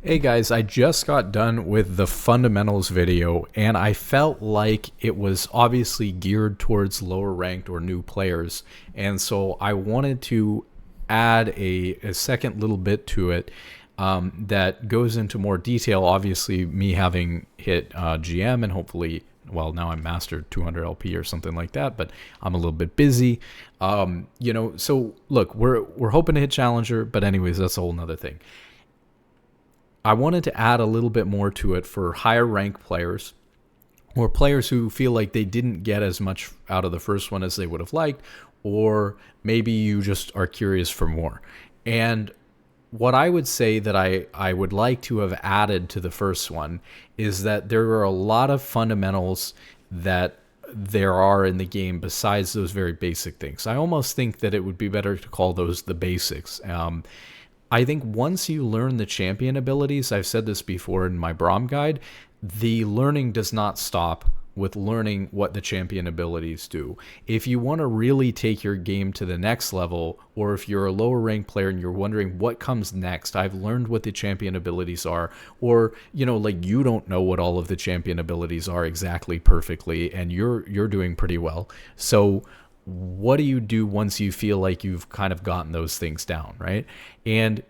Hey guys, I just got done with the fundamentals video and I felt like it was obviously geared towards lower ranked or new players. And so I wanted to add a second little bit to it that goes into more detail. Obviously, me having hit GM and hopefully, well, now I'm Master 200 LP or something like that, but I'm a little bit busy. So look, we're hoping to hit Challenger, but anyways, that's a whole nother thing. I wanted to add a little bit more to it for higher rank players or players who feel like they didn't get as much out of the first one as they would have liked, or maybe you just are curious for more. And what I would say that I would like to have added to the first one is that there are a lot of fundamentals that there are in the game besides those very basic things. I almost think that it would be better to call those the basics. I think once you learn the champion abilities, I've said this before in my Braum guide, the learning does not stop with learning what the champion abilities do. If you want to really take your game to the next level, or if you're a lower ranked player and you're wondering what comes next, I've learned what the champion abilities are, or like you don't know what all of the champion abilities are exactly perfectly, and you're doing pretty well. So what do you do once you feel like you've kind of gotten those things down, right? And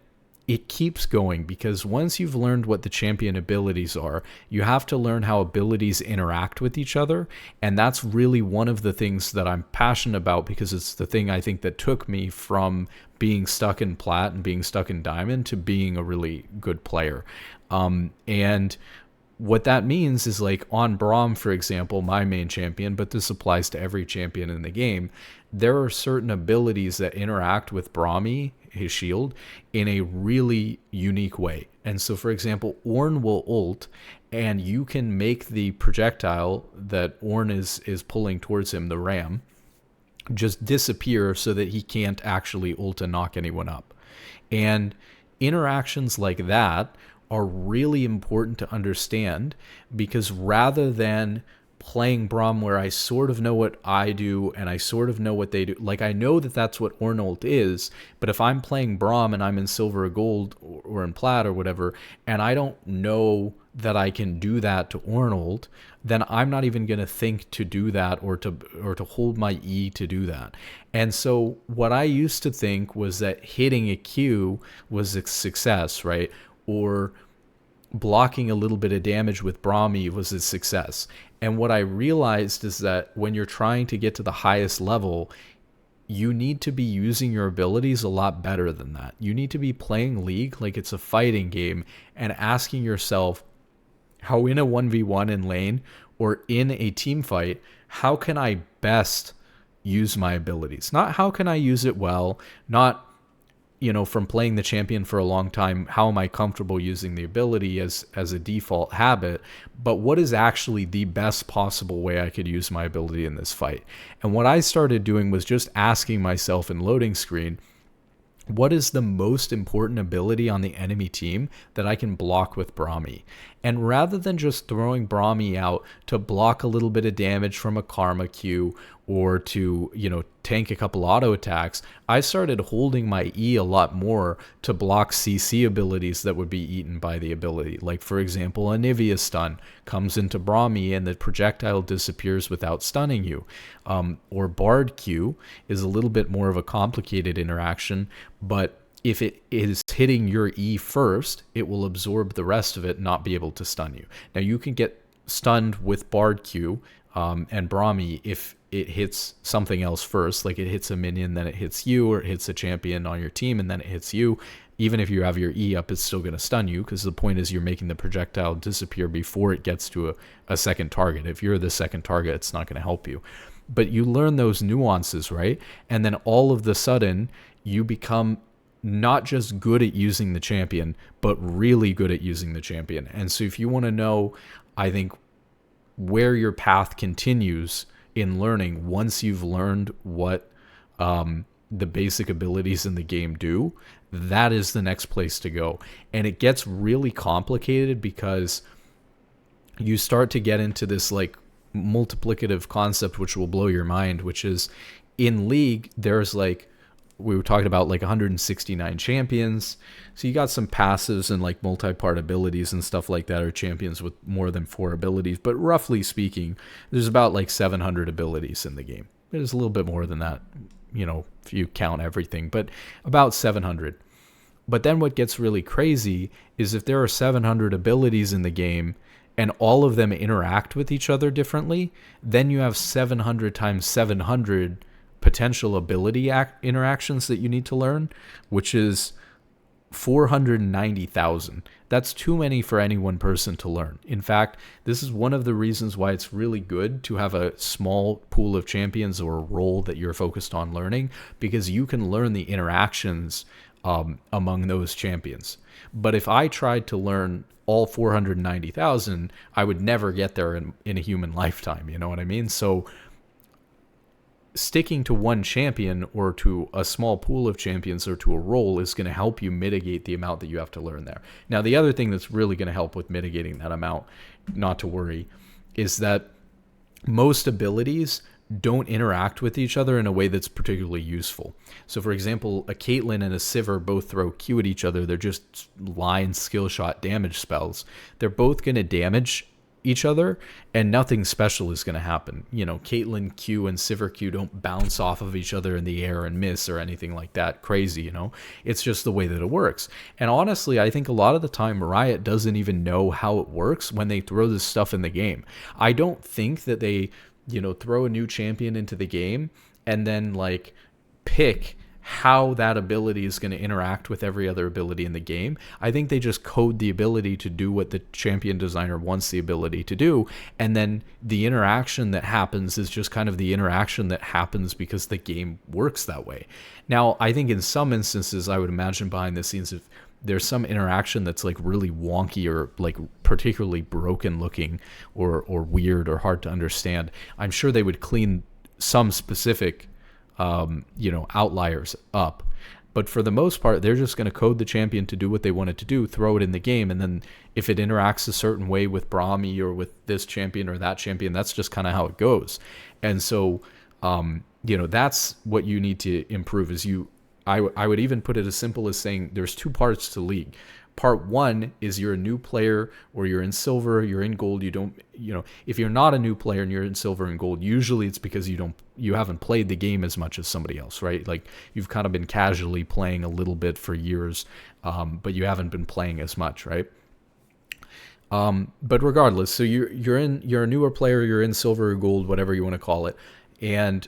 it keeps going, because once you've learned what the champion abilities are, you have to learn how abilities interact with each other. And that's really one of the things that I'm passionate about, because it's the thing I think that took me from being stuck in plat and being stuck in diamond to being a really good player. And what that means is, like on Braum, for example, my main champion, but this applies to every champion in the game, there are certain abilities that interact with Braumi, his shield, in a really unique way. And so, for example, Ornn will ult, and you can make the projectile that Ornn is pulling towards him, the ram, just disappear so that he can't actually ult and knock anyone up. And interactions like that are really important to understand, because rather than playing Braum where I sort of know what I do and I sort of know what they do, like I know that that's what Ornult is, but if I'm playing Braum and I'm in silver or gold or in plat or whatever, and I don't know that I can do that to Ornult, then I'm not even going to think to do that or to hold my E to do that. And so what I used to think was that hitting a Q was a success, right? Or blocking a little bit of damage with Braumi was a success. And what I realized is that when you're trying to get to the highest level, you need to be using your abilities a lot better than that. You need to be playing League like it's a fighting game and asking yourself, how in a 1v1 in lane or in a team fight, how can I best use my abilities? Not how can I use it well, not from playing the champion for a long time, how am I comfortable using the ability as a default habit, but what is actually the best possible way I could use my ability in this fight? And what I started doing was just asking myself in loading screen, what is the most important ability on the enemy team that I can block with Braumi? And rather than just throwing Braumi out to block a little bit of damage from a Karma Q or to, tank a couple auto attacks, I started holding my E a lot more to block CC abilities that would be eaten by the ability. Like, for example, a Nivea stun comes into Braumi and the projectile disappears without stunning you. Or Bard Q is a little bit more of a complicated interaction, but if it is hitting your E first, it will absorb the rest of it and not be able to stun you. Now, you can get stunned with Bard Q and Braumi if it hits something else first, like it hits a minion, then it hits you, or it hits a champion on your team, and then it hits you. Even if you have your E up, it's still going to stun you, because the point is you're making the projectile disappear before it gets to a second target. If you're the second target, it's not going to help you. But you learn those nuances, right? And then all of the sudden, you become not just good at using the champion, but really good at using the champion. And so if you want to know, I think, where your path continues in learning, once you've learned what the basic abilities in the game do, that is the next place to go. And it gets really complicated because you start to get into this like multiplicative concept, which will blow your mind, which is in League, there's like we were talking about like 169 champions. So you got some passives and like multi-part abilities and stuff like that, or champions with more than 4 abilities. But roughly speaking, there's about like 700 abilities in the game. There's a little bit more than that, if you count everything, but about 700. But then what gets really crazy is if there are 700 abilities in the game and all of them interact with each other differently, then you have 700 times 700 potential ability interactions that you need to learn, which is 490,000. That's too many for any one person to learn. In fact, this is one of the reasons why it's really good to have a small pool of champions or a role that you're focused on learning, because you can learn the interactions among those champions. But if I tried to learn all 490,000, I would never get there in a human lifetime. You know what I mean? So sticking to one champion or to a small pool of champions or to a role is going to help you mitigate the amount that you have to learn there. Now, the other thing that's really going to help with mitigating that amount, not to worry, is that most abilities don't interact with each other in a way that's particularly useful. So, for example, a Caitlyn and a Sivir both throw Q at each other. They're just line skill shot damage spells. They're both going to damage each other, and nothing special is going to happen. Caitlyn Q and Sivir Q don't bounce off of each other in the air and miss or anything like that crazy. It's just the way that it works. And honestly, I think a lot of the time Riot doesn't even know how it works when they throw this stuff in the game. I don't think that they throw a new champion into the game and then like pick how that ability is going to interact with every other ability in the game. I think they just code the ability to do what the champion designer wants the ability to do, and then the interaction that happens is just kind of the interaction that happens because the game works that way. Now, I think in some instances, I would imagine behind the scenes, if there's some interaction that's like really wonky or like particularly broken looking or weird or hard to understand, I'm sure they would clean some specific outliers up. But for the most part, they're just going to code the champion to do what they want it to do, throw it in the game, and then if it interacts a certain way with Braum or with this champion or that champion, that's just kind of how it goes. And so, that's what you need to improve. I would even put it as simple as saying there's 2 parts to League. Part 1 is you're a new player, or you're in silver, you're in gold. If you're not a new player and you're in silver and gold, usually it's because you haven't played the game as much as somebody else, right? Like you've kind of been casually playing a little bit for years, but you haven't been playing as much, right? But regardless, so you're a newer player, you're in silver or gold, whatever you want to call it, and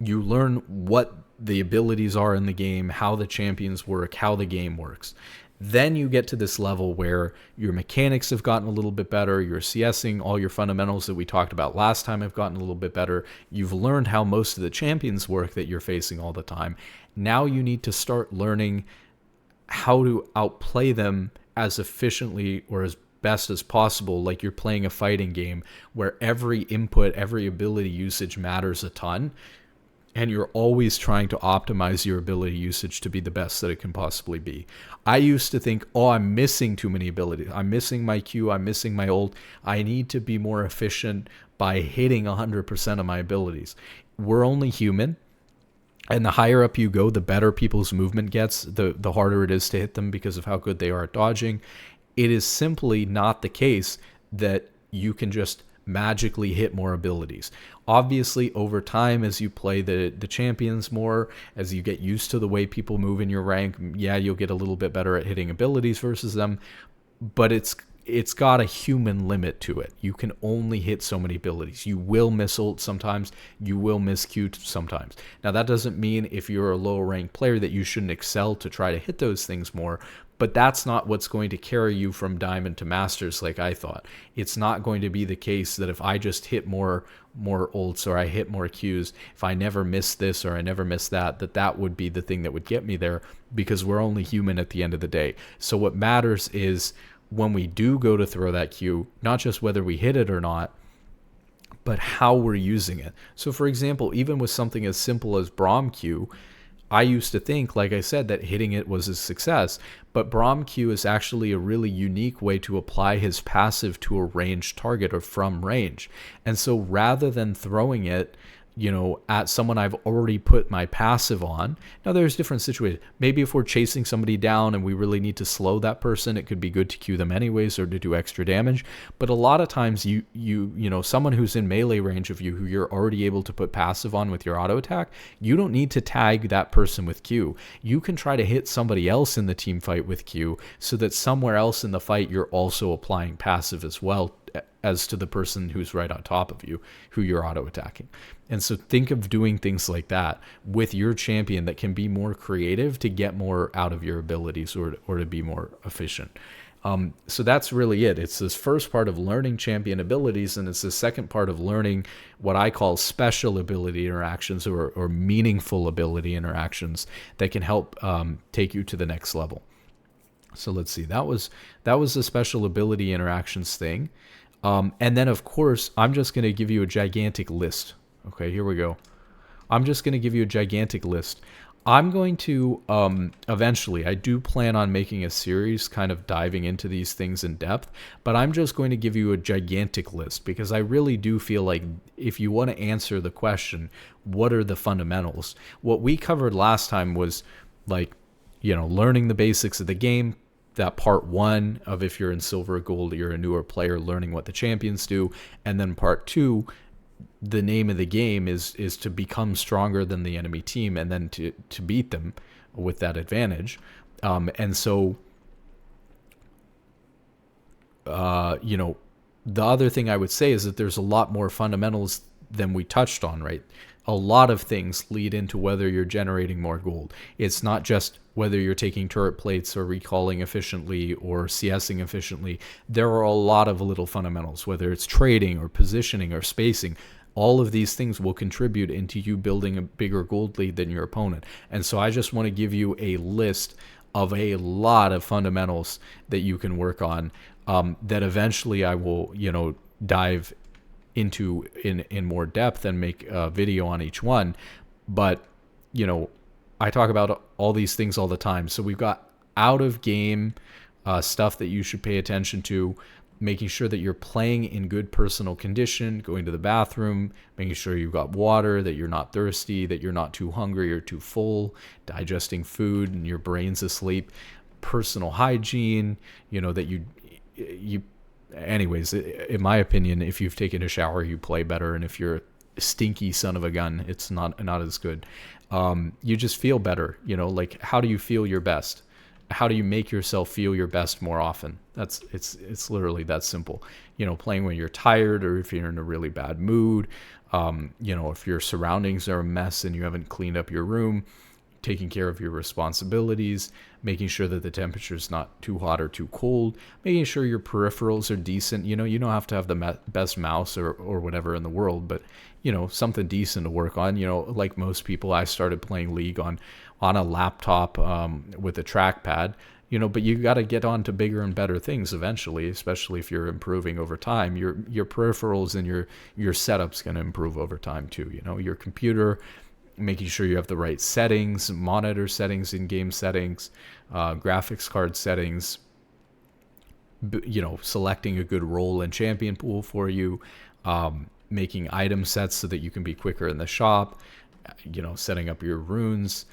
you learn what the abilities are in the game, how the champions work, how the game works. Then you get to this level where your mechanics have gotten a little bit better, your CSing, all your fundamentals that we talked about last time have gotten a little bit better. You've learned how most of the champions work that you're facing all the time. Now you need to start learning how to outplay them as efficiently or as best as possible, like you're playing a fighting game where every input, every ability usage matters a ton. And you're always trying to optimize your ability usage to be the best that it can possibly be. I used to think, I'm missing too many abilities. I'm missing my Q. I'm missing my ult. I need to be more efficient by hitting 100% of my abilities. We're only human. And the higher up you go, the better people's movement gets, the harder it is to hit them because of how good they are at dodging. It is simply not the case that you can just magically hit more abilities. Obviously, over time, as you play the champions more, as you get used to the way people move in your rank, you'll get a little bit better at hitting abilities versus them, but it's got a human limit to it. You can only hit so many abilities. You will miss ult sometimes, you will miss Q sometimes. Now, that doesn't mean if you're a lower ranked player that you shouldn't excel to try to hit those things more, but that's not what's going to carry you from Diamond to Masters like I thought. It's not going to be the case that if I just hit more ults or I hit more Qs, if I never miss this or I never miss that would be the thing that would get me there, because we're only human at the end of the day. So what matters is when we do go to throw that Q, not just whether we hit it or not, but how we're using it. So for example, even with something as simple as Braum Q, I used to think, like I said, that hitting it was a success, but Braum Q is actually a really unique way to apply his passive to a ranged target or from range. And so rather than throwing it, at someone I've already put my passive on. Now there's different situations. Maybe if we're chasing somebody down and we really need to slow that person, it could be good to Q them anyways or to do extra damage. But a lot of times someone who's in melee range of you, who you're already able to put passive on with your auto attack, you don't need to tag that person with Q. You can try to hit somebody else in the team fight with Q so that somewhere else in the fight you're also applying passive as well as to the person who's right on top of you, who you're auto attacking. And so think of doing things like that with your champion that can be more creative to get more out of your abilities or to be more efficient. So that's really it. It's this first part of learning champion abilities, and it's the second part of learning what I call special ability interactions or meaningful ability interactions that can help take you to the next level. So let's see. That was the special ability interactions thing. And then, of course, I'm just going to give you a gigantic list. Okay, here we go. I'm just going to give you a gigantic list. I'm going to, eventually, I do plan on making a series kind of diving into these things in depth, but I'm just going to give you a gigantic list because I really do feel like if you want to answer the question, what are the fundamentals? What we covered last time was like, learning the basics of the game, that part one of if you're in silver or gold, you're a newer player, learning what the champions do. And then part two, the name of the game is to become stronger than the enemy team and then to beat them with that advantage. And so, the other thing I would say is that there's a lot more fundamentals than we touched on, right? A lot of things lead into whether you're generating more gold. It's not just whether you're taking turret plates or recalling efficiently or CSing efficiently. There are a lot of little fundamentals, whether it's trading or positioning or spacing. All of these things will contribute into you building a bigger gold lead than your opponent. And so I just want to give you a list of a lot of fundamentals that you can work on that eventually I will, dive into in more depth and make a video on each one. But I talk about all these things all the time. So we've got out of game stuff that you should pay attention to, making sure that you're playing in good personal condition, going to the bathroom, making sure you've got water, that you're not thirsty, that you're not too hungry or too full, digesting food and your brain's asleep, personal hygiene, that you anyways, in my opinion, if you've taken a shower, you play better. And if you're a stinky son of a gun, it's not as good. You just feel better, like how do you feel your best? How do you make yourself feel your best more often? It's literally that simple. Playing when you're tired or if you're in a really bad mood, if your surroundings are a mess and you haven't cleaned up your room, taking care of your responsibilities, making sure that the temperature is not too hot or too cold, making sure your peripherals are decent. You don't have to have the best mouse or whatever in the world, but something decent to work on. Like most people, I started playing League on a laptop with a trackpad. But you got to get on to bigger and better things eventually, especially if you're improving over time. Your peripherals and your setup's going to improve over time too. Your computer, making sure you have the right settings, monitor settings, in-game settings, graphics card settings, selecting a good role and champion pool for you, making item sets so that you can be quicker in the shop, setting up your runes,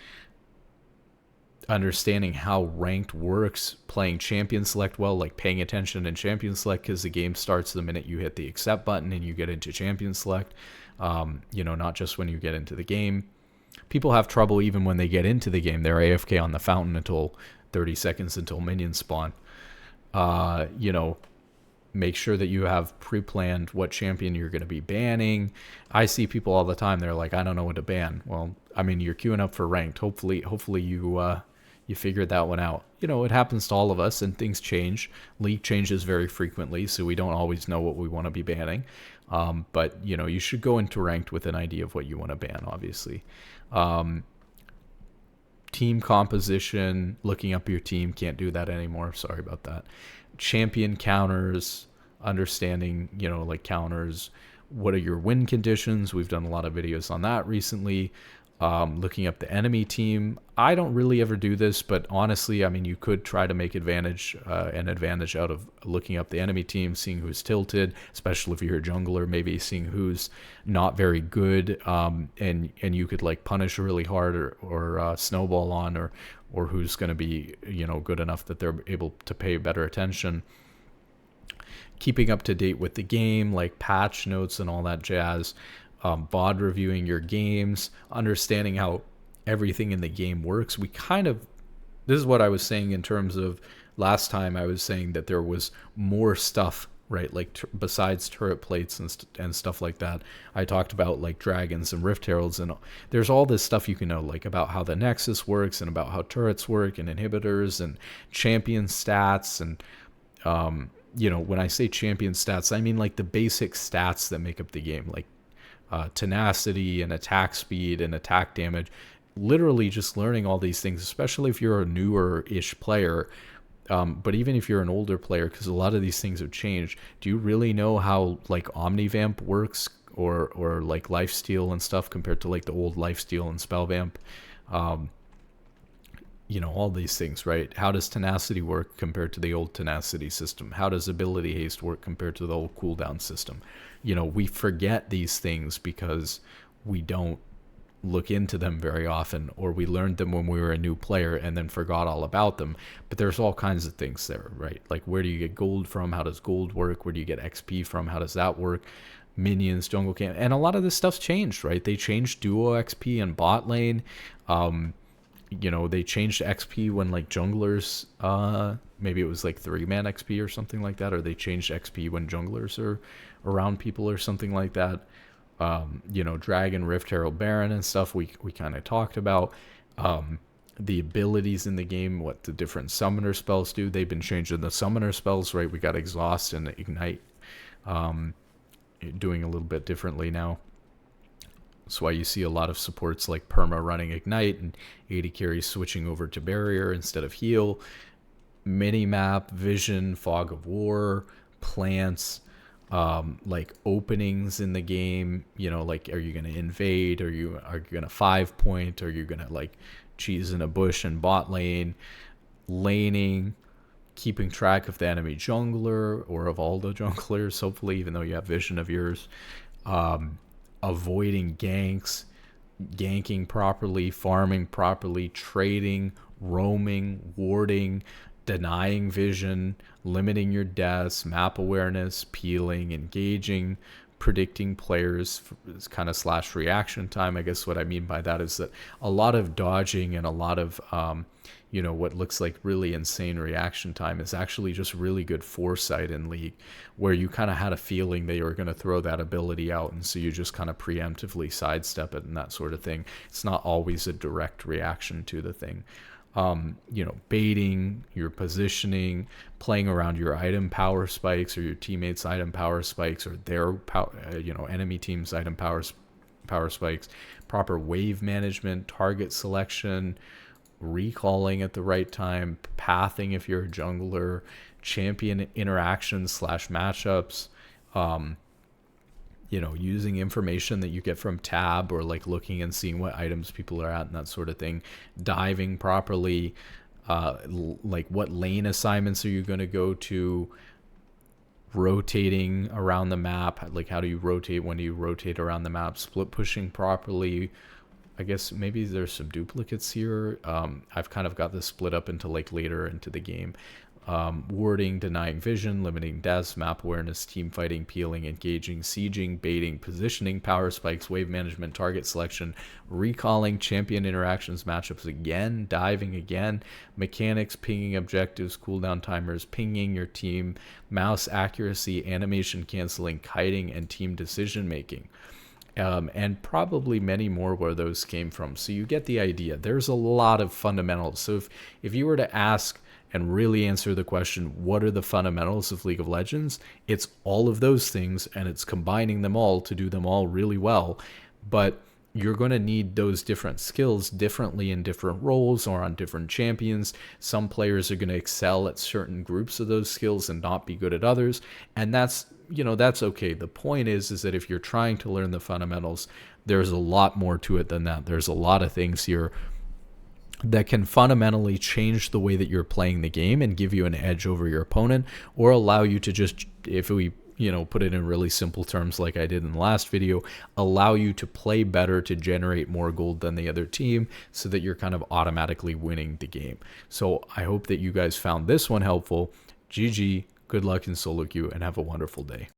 understanding how ranked works, playing champion select well, like paying attention in champion select because the game starts the minute you hit the accept button and you get into champion select, not just when you get into the game. People have trouble even when they get into the game. They're AFK on the fountain until 30 seconds until minions spawn. Make sure that you have pre-planned what champion you're going to be banning. I see people all the time. They're like, I don't know what to ban. Well, I mean, you're queuing up for ranked. Hopefully you figured that one out. It happens to all of us and things change. League changes very frequently, so we don't always know what we want to be banning. But you should go into ranked with an idea of what you want to ban, obviously. Team composition, looking up your team, can't do that anymore. Sorry about that. Champion counters, understanding, like counters. What are your win conditions? We've done a lot of videos on that recently. looking up the enemy team. I don't really ever do this, but honestly, I mean, you could try to make an advantage out of looking up the enemy team, seeing who's tilted, especially if you're a jungler, maybe seeing who's not very good, and you could like punish really hard or snowball on, or who's going to be good enough that they're able to pay better attention. Keeping up to date with the game, like patch notes and all that jazz. VOD reviewing your games, understanding how everything in the game works. This is what I was saying in terms of last time. I was saying that there was more stuff, right? Like besides turret plates and stuff like that. I talked about like dragons and rift heralds, and there's all this stuff you can know, like about how the nexus works and about how turrets work and inhibitors and champion stats. And when I say champion stats, I mean like the basic stats that make up the game, like tenacity and attack speed and attack damage. Literally just learning all these things, especially if you're a newer-ish player, but even if you're an older player, because a lot of these things have changed. Do you really know how like Omnivamp works, or like lifesteal and stuff compared to like the old lifesteal and spellvamp? All these things, right? How does tenacity work compared to the old tenacity system? How does ability haste work compared to the old cooldown system? We forget these things because we don't look into them very often, or we learned them when we were a new player and then forgot all about them. But there's all kinds of things there, right? Like, where do you get gold from? How does gold work? Where do you get XP from? How does that work? Minions, jungle camp, and a lot of this stuff's changed, right? They changed duo XP and bot lane. They changed XP when like junglers, maybe it was like 3-man XP or something like that, or they changed XP when junglers are around people or something like that. Dragon, Rift Herald, Baron and stuff we kind of talked about. The abilities in the game, what the different summoner spells do. They've been changing the summoner spells, right? We got Exhaust and Ignite doing a little bit differently now. That's why you see a lot of supports like Perma running Ignite and AD carries switching over to Barrier instead of Heal. Minimap, Vision, Fog of War, plants, like openings in the game. Like, are you going to invade? Are you going to 5-point? Are you going to like cheese in a bush and bot lane? Laning, keeping track of the enemy jungler or of all the junglers, hopefully, even though you have vision of yours. Avoiding ganks, ganking properly, farming properly, trading, roaming, warding, denying vision, limiting your deaths, map awareness, peeling, engaging, predicting players, kind of / reaction time. I guess what I mean by that is that a lot of dodging and a lot of what looks like really insane reaction time is actually just really good foresight in League, where you kind of had a feeling they were going to throw that ability out, and so you just kind of preemptively sidestep it and that sort of thing. It's not always a direct reaction to the thing. Baiting, your positioning, playing around your item power spikes or your teammates' item power spikes, or their enemy team's item power spikes, proper wave management, target selection, recalling at the right time, pathing if you're a jungler, champion interactions / matchups, using information that you get from tab, or like looking and seeing what items people are at and that sort of thing, diving properly, like what lane assignments are you going to go to, rotating around the map, like how do you rotate, when do you rotate around the map, split pushing properly. I guess maybe there's some duplicates here. I've kind of got this split up into like later into the game. Warding, denying vision, limiting deaths, map awareness, team fighting, peeling, engaging, sieging, baiting, positioning, power spikes, wave management, target selection, recalling, champion interactions, matchups again, diving again, mechanics, pinging objectives, cooldown timers, pinging your team, mouse accuracy, animation canceling, kiting, and team decision making. And probably many more where those came from. So you get the idea. There's a lot of fundamentals. So if you were to ask and really answer the question, what are the fundamentals of League of Legends? It's all of those things, and it's combining them all to do them all really well. But you're going to need those different skills differently in different roles or on different champions. Some players are going to excel at certain groups of those skills and not be good at others. And that's you know, that's okay. The point is that if you're trying to learn the fundamentals, there's a lot more to it than that. There's a lot of things here that can fundamentally change the way that you're playing the game and give you an edge over your opponent, or allow you to just, if we, you know, put it in really simple terms like I did in the last video, allow you to play better, to generate more gold than the other team, so that you're kind of automatically winning the game. So I hope that you guys found this one helpful. GG, good luck in solo queue, and have a wonderful day.